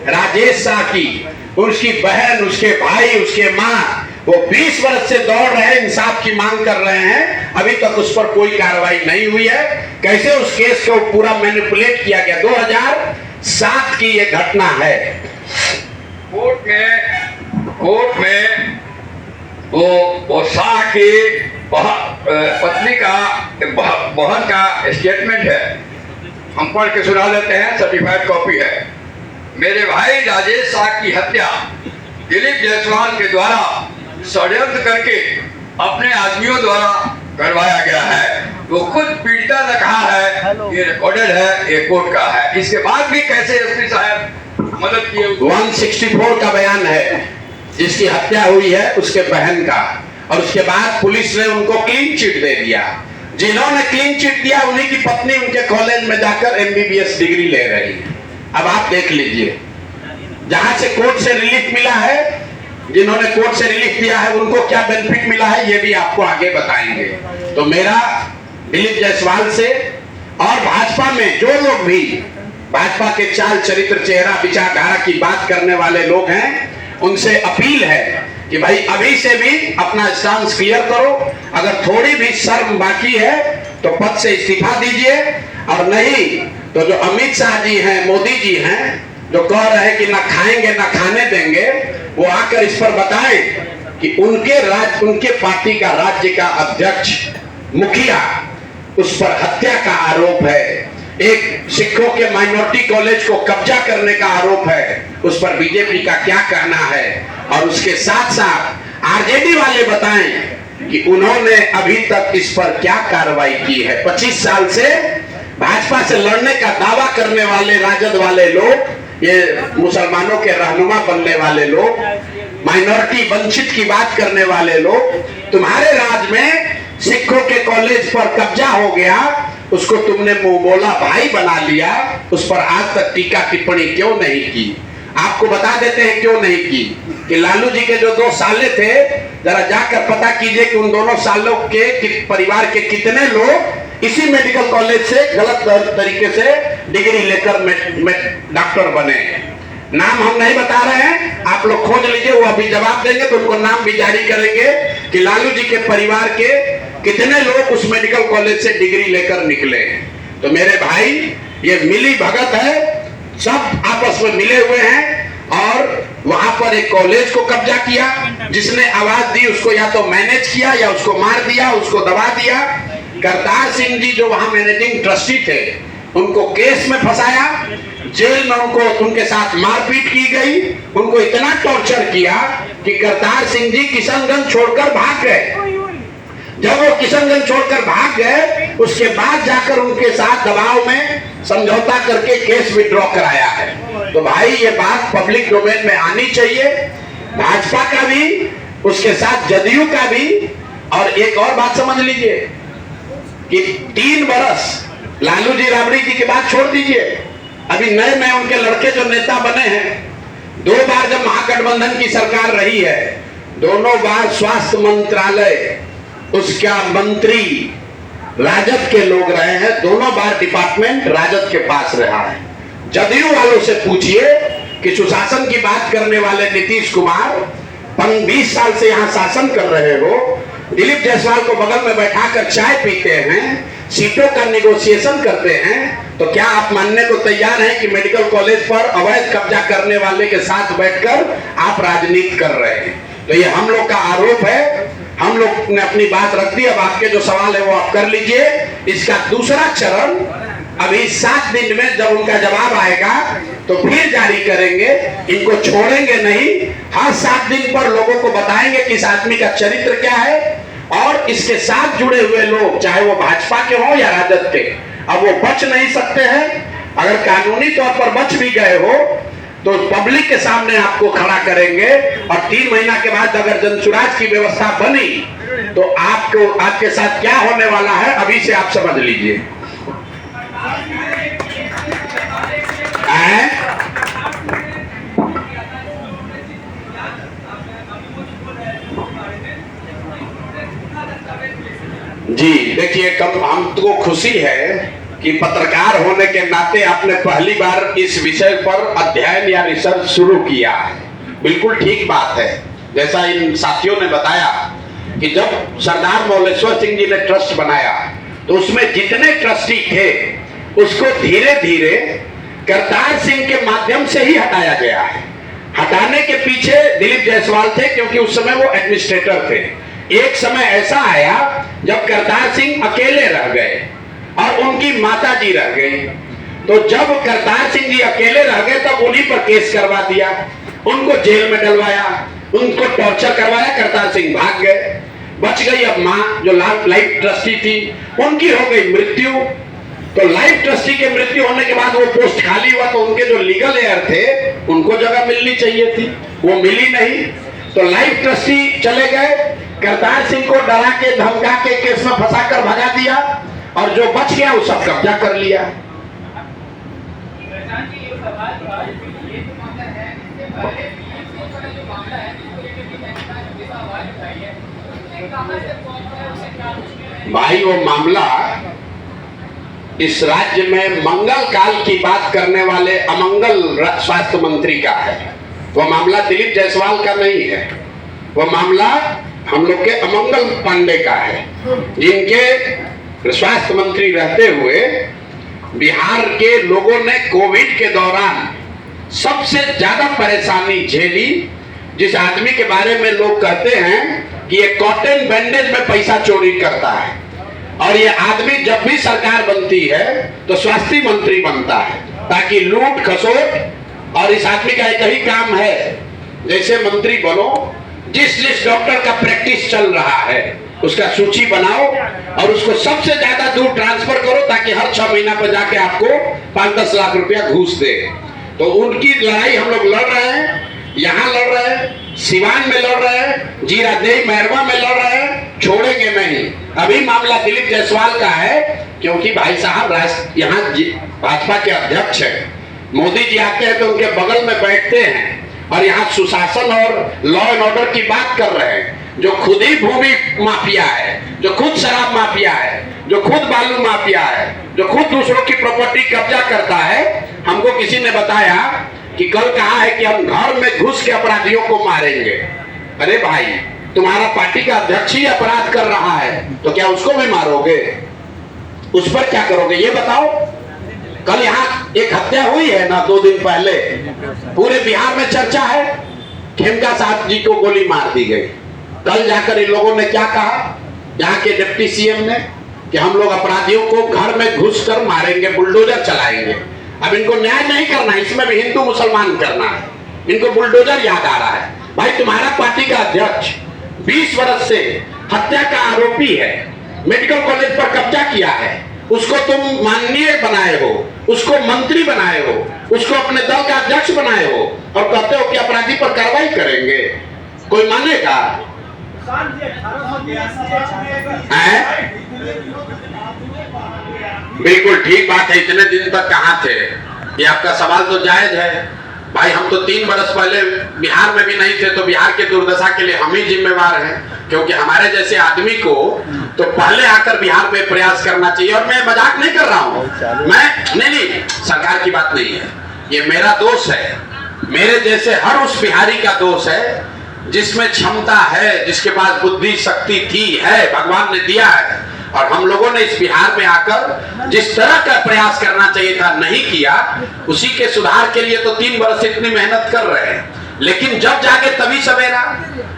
राजेश शाह की, उसकी बहन, उसके भाई, उसके माँ, वो 20 वर्ष से दौड़ रहे हैं, इंसाफ की मांग कर रहे हैं, अभी तक उस पर कोई कार्रवाई नहीं हुई है। कैसे उस केस को पूरा मैनिपुलेट किया गया। 2007 की ये घटना है। कोर्ट में वो शाह की पत्नी का बहन का स्टेटमेंट है, हम पढ़ के सुना देते हैं, सर्टिफाइड कॉपी है। मेरे भाई राजेश शाह की हत्या दिलीप जायसवाल के द्वारा षड्यंत्र करके अपने आदमियों द्वारा करवाया गया है। वो खुद पीड़िता ने कहा है, ये रिकॉर्डेड है, ये कोर्ट का है। इसके बाद भी कैसे एसपी साहब मदद किए? 164 का बयान है जिसकी हत्या हुई है उसके बहन का, और उसके बाद पुलिस ने उनको क्लीन चिट दे दिया। जिन्होंने क्लीन चिट दिया उन्हीं की पत्नी उनके कॉलेज में जाकर एमबीबीएस डिग्री ले रही है। अब आप देख लीजिए, जहां से कोर्ट से रिलीफ मिला है, जिन्होंने कोर्ट से रिलीफ दिया है उनको क्या बेनिफिट मिला है ये भी आपको आगे बताएंगे। तो मेरा दिलीप जायसवाल से और भाजपा में जो लोग भी भाजपा के चाल चरित्र चेहरा विचारधारा की बात करने वाले लोग हैं, उनसे अपील है कि भाई अभी से भी अपना स्टांस क्लियर करो। अगर थोड़ी भी शर्म बाकी है तो पद से इस्तीफा दीजिए, और नहीं तो जो अमित शाह जी हैं, मोदी जी हैं, जो कह रहे हैं कि ना खाएंगे ना खाने देंगे, वो आकर इस पर बताएं कि उनके पार्टी का राज्य का अध्यक्ष मुखिया, उस पर हत्या का आरोप है, एक सिखों के माइनॉरिटी कॉलेज को कब्जा करने का आरोप है, उस पर बीजेपी का क्या कहना है। और उसके साथ साथ आरजेडी वाले बताएं कि उन्होंने अभी तक इस पर क्या कार्रवाई की है। 25 साल से भाजपा से लड़ने का दावा करने वाले राजद वाले लोग, ये मुसलमानों के रहनुमा बनने वाले लोग, माइनॉरिटी वंचित की बात करने वाले लोग, तुम्हारे राज में सिखों के कॉलेज पर कब्जा हो गया, उसको तुमने मुंह बोला भाई बना लिया, उस पर आज तक टीका टिप्पणी क्यों नहीं की? आपको बता देते हैं क्यों नहीं की कि लालू जी के जो 2 साले थे, जरा जाकर पता कीजिए कि उन दोनों सालों के परिवार के कितने लोग इसी मेडिकल कॉलेज से गलत तरीके से डिग्री लेकर डॉक्टर बने। नाम हम नहीं बता रहे हैं, आप लोग खोज लीजिए, वो अभी जवाब देंगे तो उनको नाम भी जारी करेंगे कि लालू जी के परिवार के कितने लोग उस मेडिकल कॉलेज से डिग्री लेकर निकले। तो मेरे भाई, ये मिली भगत है, सब आपस में मिले हुए हैं और वहां पर एक कॉलेज को कब्जा किया। जिसने आवाज दी उसको या तो मैनेज किया या उसको मार दिया, उसको दबा दिया। करतार सिंह जी जो वहां मैनेजिंग ट्रस्टी थे, उनको केस में फंसाया, जेल में उनके साथ मारपीट की गई, उनको इतना टॉर्चर किया कि करतार सिंह जी किशनगंज छोड़कर भाग गए। जब वो किशनगंज छोड़कर भाग गए, उसके बाद जाकर उनके साथ दबाव में समझौता करके केस विड्रॉ कराया है। तो भाई ये बात पब्लिक डोमेन में आनी चाहिए, भाजपा का भी, उसके साथ जदयू का भी। और एक और बात समझ लीजिए कि 3 बरस लालू जी राबड़ी जी की बात छोड़ दीजिए, अभी नए नए उनके लड़के जो नेता बने हैं, 2 बार जब महागठबंधन की सरकार रही है, दोनों बार स्वास्थ्य मंत्रालय उसका मंत्री राजद के लोग रहे हैं, दोनों बार डिपार्टमेंट राजद के पास रहा है। जदयू वालों से पूछिए कि सुशासन की बात करने वाले नीतीश कुमार 20 साल से यहाँ शासन कर रहे हो, दिलीप जायसवाल को बगल में बैठाकर चाय पीते हैं, सीटों का निगोशिएशन करते हैं, तो क्या आप मानने को तैयार हैं कि मेडिकल कॉलेज पर अवैध कब्जा करने वाले के साथ बैठकर आप राजनीति कर रहे हैं? तो ये हम लोग का आरोप है। हम लोग ने अपनी बात रख दी। अब आपके जो सवाल है वो आप कर लीजिए। इसका दूसरा चरण अभी 7 दिन में जब उनका जवाब आएगा तो फिर जारी करेंगे। इनको छोड़ेंगे नहीं। हर 7 दिन पर लोगों को बताएंगे कि इस आदमी का चरित्र क्या है, और इसके साथ जुड़े हुए लोग चाहे वो भाजपा के हो या राजद के, अब वो बच नहीं सकते हैं। अगर कानूनी तौर पर बच भी गए हो तो पब्लिक के सामने आपको खड़ा करेंगे, और 3 महीना के बाद अगर जनसुराज की व्यवस्था बनी तो आपको आपके साथ क्या होने वाला है अभी से आप समझ लीजिए। जी देखिए, कम हमको खुशी है कि पत्रकार होने के नाते आपने पहली बार इस विषय पर अध्ययन या रिसर्च शुरू किया है। बिल्कुल ठीक बात है। जैसा इन साथियों ने बताया कि जब सरदार मौलेश्वर सिंह जी ने ट्रस्ट बनाया तो उसमें जितने ट्रस्टी थे उसको धीरे धीरे करतार सिंह के माध्यम से ही हटाया गया है। हटाने के पीछे दिलीप जायसवाल थे, क्योंकि उस समय वो एडमिनिस्ट्रेटर थे। एक समय ऐसा आया जब करतार सिंह अकेले रह गए और उनकी माता जी रह गई। तो जब करतार सिंह जी अकेले रह गए तब उन्हीं पर केस करवा दिया, उनको जेल में डलवाया, उनको टॉर्चर करवाया। करतार सिंह भाग गए। बच गई अब माँ जो लाइफ ट्रस्टी थी, उनकी हो गई मृत्यु। तो लाइफ ट्रस्टी के मृत्यु होने के बाद वो पोस्ट खाली हुआ, तो उनके जो लीगल एयर थे उनको जगह मिलनी चाहिए थी, वो मिली नहीं। तो लाइफ ट्रस्टी चले गए। करतार सिंह को डरा के धमका के केस में फंसाकर भगा दिया, और जो बच गया वो सब कब्जा कर लिया। भाई वो मामला इस राज्य में मंगल काल की बात करने वाले अमंगल स्वास्थ्य मंत्री का है। वो मामला दिलीप जायसवाल का नहीं है। वो मामला हम लोग के अमंगल पांडे का है, जिनके स्वास्थ्य मंत्री रहते हुए बिहार के लोगों ने कोविड के दौरान सबसे ज्यादा परेशानी झेली। जिस आदमी के बारे में लोग कहते हैं कि ये कॉटन बैंडेज में पैसा चोरी करता है, और ये आदमी जब भी सरकार बनती है तो स्वास्थ्य मंत्री बनता है, ताकि लूट खसोट। और इस आदमी का एक ही काम है, जैसे मंत्री बनो, जिस डॉक्टर का प्रैक्टिस चल रहा है उसका सूची बनाओ और उसको सबसे ज्यादा दूर ट्रांसफर करो, ताकि हर 6 महीना पर जाके आपको 5-10 लाख रुपया घूस दे। तो उनकी लड़ाई हम लोग लड़ रहे हैं, यहाँ लड़ रहे हैं, सिवान में लड़ रहे हैं, जीरादेई मैरवा में लड़ रहे हैं, छोड़ेंगे नहीं। अभी मामला दिलीप जायसवाल का है, क्योंकि भाई साहब यहाँ भाजपा के अध्यक्ष है। मोदी जी आते हैं तो उनके बगल में बैठते हैं और यहाँ सुशासन और लॉ एंड ऑर्डर की बात कर रहे हैं। जो खुद ही भूमि माफिया है, जो खुद शराब माफिया है, जो खुद बालू माफिया है, जो खुद दूसरों की प्रॉपर्टी कब्जा करता है। हमको किसी ने बताया कि कल कहा है कि हम घर में घुस के अपराधियों को मारेंगे। अरे भाई, तुम्हारा पार्टी का अध्यक्ष ही अपराध कर रहा है तो क्या उसको भी मारोगे? उस पर क्या करोगे ये बताओ। कल यहाँ एक हत्या हुई है ना 2 दिन पहले, पूरे बिहार में चर्चा है। खेमका साहब जी को गोली मार दी गई। कल जाकर इन लोगों ने क्या कहा, यहाँ के डिप्टी सीएम ने, कि हम लोग अपराधियों को घर में घुस कर मारेंगे, बुलडोजर चलाएंगे। अब इनको न्याय नहीं करना, इसमें भी हिंदू मुसलमान करना है। इनको बुलडोजर याद आ रहा है। भाई, तुम्हारा पार्टी का अध्यक्ष 20 वर्ष से हत्या का आरोपी है, मेडिकल कॉलेज पर कब्जा किया है, उसको तुम माननीय बनाए हो, उसको मंत्री बनाए हो, उसको अपने दल का अध्यक्ष बनाए हो, और कहते हो कि अपराधी पर कार्रवाई करेंगे। कोई मानेगा? बिल्कुल ठीक बात है। इतने दिन तक कहाँ थे? ये आपका सवाल तो जायज है। भाई, हम तो 3 वर्ष पहले बिहार में भी नहीं थे, तो बिहार के दुर्दशा के लिए हम ही जिम्मेवार हैं, क्योंकि हमारे जैसे आदमी को तो पहले आकर बिहार में प्रयास करना चाहिए। और मैं मजाक नहीं कर रहा हूँ, मैं नहीं, सरकार की बात नहीं है, ये मेरा दोष है, मेरे जैसे हर उस बिहारी का दोष है जिसमें क्षमता है, जिसके पास बुद्धि शक्ति थी, है, भगवान ने दिया है, और हम लोगों ने इस बिहार में आकर जिस तरह का प्रयास करना चाहिए था नहीं किया, उसी के सुधार के लिए तो 3 वर्ष इतनी मेहनत कर रहे हैं। लेकिन जब जाके तभी सवेरा।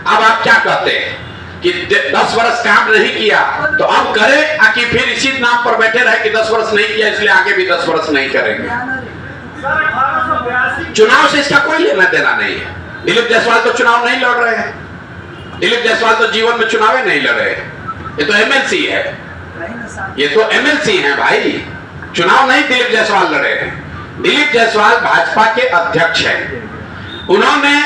अब आप क्या कहते हैं कि 10 वर्ष काम नहीं किया तो अब करें, कि फिर इसी नाम पर बैठे रहे कि 10 वर्ष नहीं किया इसलिए आगे भी 10 वर्ष नहीं करेंगे? चुनाव से इसका कोई लेना देना नहीं है। दिलीप जायसवाल तो चुनाव नहीं लड़ रहे हैं। दिलीप जायसवाल तो जीवन में चुनाव नहीं लड़े। ये तो एमएलसी है, ये तो एमएलसी हैं भाई। चुनाव नहीं दिलीप जायसवाल लड़े हैं। दिलीप जायसवाल भाजपा के अध्यक्ष हैं। उन्होंने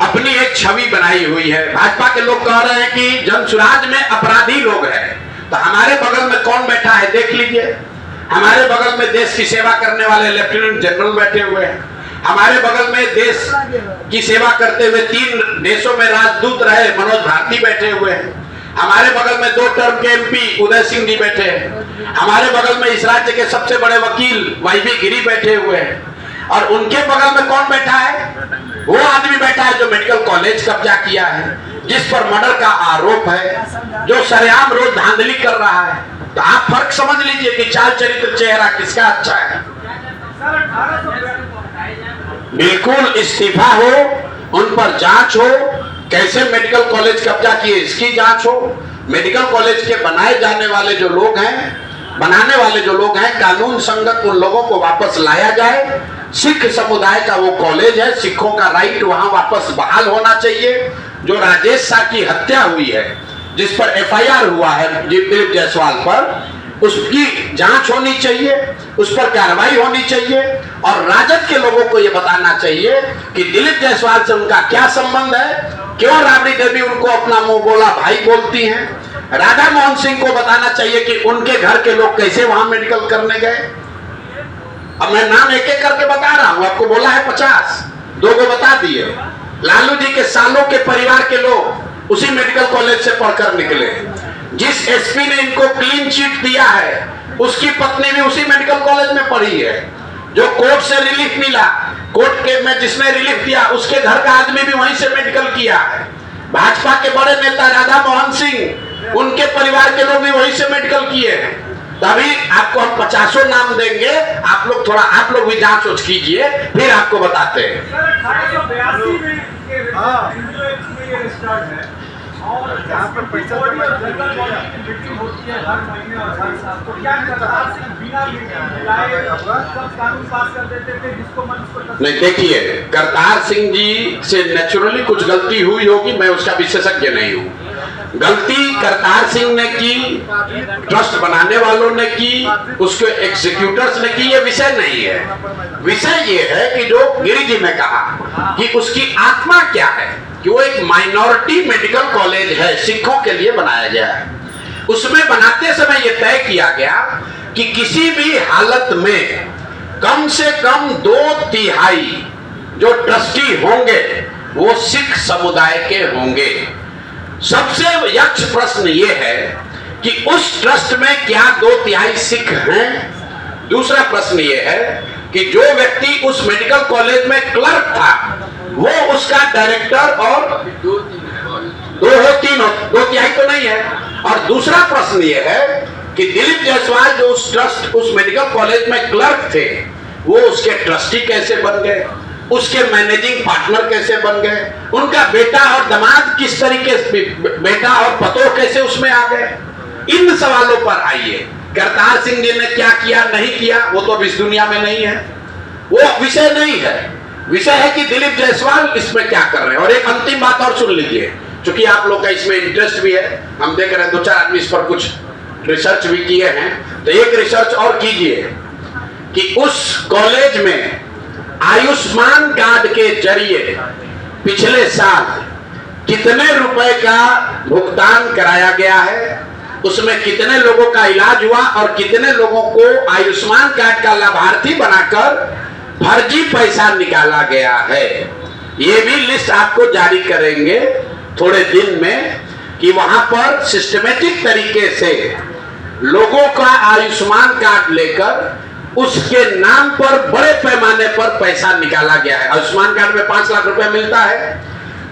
अपनी एक छवि बनाई हुई है। भाजपा के लोग कह रहे हैं कि जनसुराज में अपराधी लोग हैं, तो हमारे बगल में कौन बैठा है देख लीजिए। हमारे बगल में देश की सेवा करने वाले लेफ्टिनेंट जनरल बैठे हुए हैं। हमारे बगल में देश की सेवा करते हुए 3 देशों में राजदूत रहे मनोज भारती बैठे हुए हैं। हमारे बगल में 2 टर्म के एमपी उदय सिंह जी बैठे हैं। हमारे बगल में इस राज्य के सबसे बड़े वकील वाईबी गिरी बैठे हुए हैं। और उनके बगल में कौन बैठा है? वो आदमी बैठा है जो मेडिकल कॉलेज कब्जा किया है, जिस पर मर्डर का आरोप है, जो सरेआम रोज धांधली कर रहा है। तो आप फर्क समझ लीजिए कि चाल चरित्र चेहरा किसका अच्छा है। बिल्कुल इस्तीफा हो, उन पर जांच हो, कैसे मेडिकल कॉलेज कब्जा किए इसकी जांच हो। मेडिकल कॉलेज के बनाए जाने वाले जो लोग हैं, बनाने वाले जो लोग हैं, कानून संगत उन लोगों को वापस लाया जाए। सिख समुदाय का वो कॉलेज है, सिखों का राइट वहां वापस बहाल होना चाहिए। जो राजेश शाह की हत्या हुई है, जिस पर एफआईआर हुआ है दिलीप जायसवाल पर, उसकी जांच होनी चाहिए, उस पर कार्रवाई होनी चाहिए। और राजद के लोगों को यह बताना चाहिए कि दिलीप जायसवाल से उनका क्या संबंध है, क्यों राबड़ी देवी उनको अपना मुंह बोला भाई बोलती हैं। राधा मोहन सिंह को बताना चाहिए कि उनके घर के लोग कैसे वहां मेडिकल करने गए। अब मैं नाम एक एक करके बता रहा हूं, आपको बोला है 50, 2 को बता दिए। लालू जी के सालों के परिवार के लोग उसी मेडिकल कॉलेज से पढ़कर निकले। जिस एसपी ने इनको क्लीन चिट दिया है, उसकी पत्नी भी उसी मेडिकल कॉलेज में पढ़ी है। जो कोर्ट से रिलीफ मिला, कोर्ट के में जिसने रिलीफ दिया, उसके घर का आदमी भी वहीं से मेडिकल किया है। भाजपा के बड़े नेता राधा मोहन सिंह, उनके परिवार के लोग भी वहीं से मेडिकल किए हैं। तभी आपको हम 50 नाम देंगे, आप लोग भी जांच सोच कीजिए, फिर आपको बताते हैं। नहीं, देखिए, करतार सिंह जी से नेचुरली कुछ गलती हुई होगी, मैं उसका विशेषज्ञ नहीं हूँ। गलती करतार सिंह ने की, ट्रस्ट बनाने वालों ने की, उसके एग्जीक्यूटर्स ने की, ये विषय नहीं है। विषय ये है कि जो गिरी जी ने कहा कि उसकी आत्मा क्या है, कि वो एक माइनॉरिटी मेडिकल कॉलेज है, सिखों के लिए बनाया गया है। उसमें बनाते समय ये तय किया गया कि किसी भी हालत में कम से कम 2/3 जो ट्रस्टी होंगे वो सिख समुदाय के होंगे। सबसे यक्ष प्रश्न ये है कि उस ट्रस्ट में क्या 2/3 सिख हैं? दूसरा प्रश्न ये है कि जो व्यक्ति उस मेडिकल कॉलेज में क्लर्क था, वो उसका डायरेक्टर और 2/3 तो नहीं है। और दूसरा प्रश्न ये है कि दिलीप जायसवाल जो उस मेडिकल कॉलेज में क्लर्क थे, वो उसके ट्रस्टी कैसे बन गए, उसके मैनेजिंग पार्टनर कैसे बन गए, उनका बेटा और दामाद किस तरीके से, बेटा और पतोह कैसे उसमें आ गए। इन सवालों पर आइए। करतार सिंह जी ने क्या किया नहीं किया, वो तो अब इस दुनिया में नहीं है, वो विषय नहीं है। विषय है कि दिलीप जायसवाल इसमें क्या कर रहे हैं। और एक अंतिम बात और सुन लीजिए, क्योंकि आप लोग का इसमें इंटरेस्ट भी है, हम देख रहे हैं 2-4 आदमी इस पर कुछ रिसर्च भी किए हैं, तो एक रिसर्च और कीजिए कि उस कॉलेज में आयुष्मान कार्ड के जरिए पिछले साल कितने रुपए का भुगतान कराया गया है, उसमें कितने लोगों का इलाज हुआ और कितने लोगों को आयुष्मान कार्ड का लाभार्थी बनाकर फर्जी पैसा निकाला गया है। ये भी लिस्ट आपको जारी करेंगे थोड़े दिन में कि वहां पर सिस्टमेटिक तरीके से लोगों का आयुष्मान कार्ड लेकर उसके नाम पर बड़े पैमाने पर पैसा निकाला गया है। आयुष्मान कार्ड में 5 लाख रुपए मिलता है,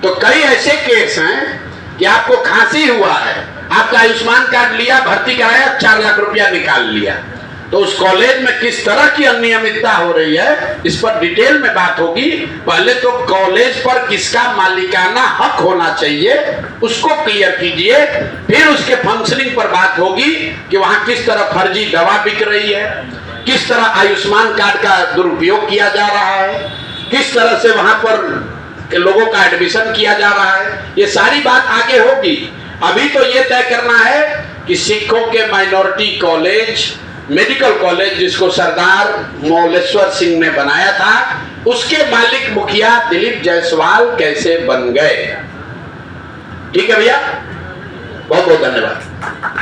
तो कई ऐसे केस हैं कि आपको खांसी हुआ है, आपका आयुष्मान कार्ड लिया, भर्ती कराया, 4 लाख रुपया निकाल लिया, तो उस कॉलेज में किस तरह की अनियमितता हो रही है इस पर डिटेल में बात होगी। पहले तो कॉलेज पर किसका मालिकाना हक होना चाहिए उसको क्लियर कीजिए, फिर उसके फंक्शनिंग पर बात होगी कि वहां किस तरह फर्जी दवा बिक रही है, किस तरह आयुष्मान कार्ड का दुरुपयोग किया जा रहा है, किस तरह से वहां पर लोगों का एडमिशन किया जा रहा है, ये सारी बात आगे होगी। अभी तो ये तय करना है कि सिखों के माइनॉरिटी कॉलेज, मेडिकल कॉलेज जिसको सरदार मौलेश्वर सिंह ने बनाया था, उसके मालिक मुखिया दिलीप जायसवाल कैसे बन गए। ठीक है भैया, बहुत बहुत धन्यवाद।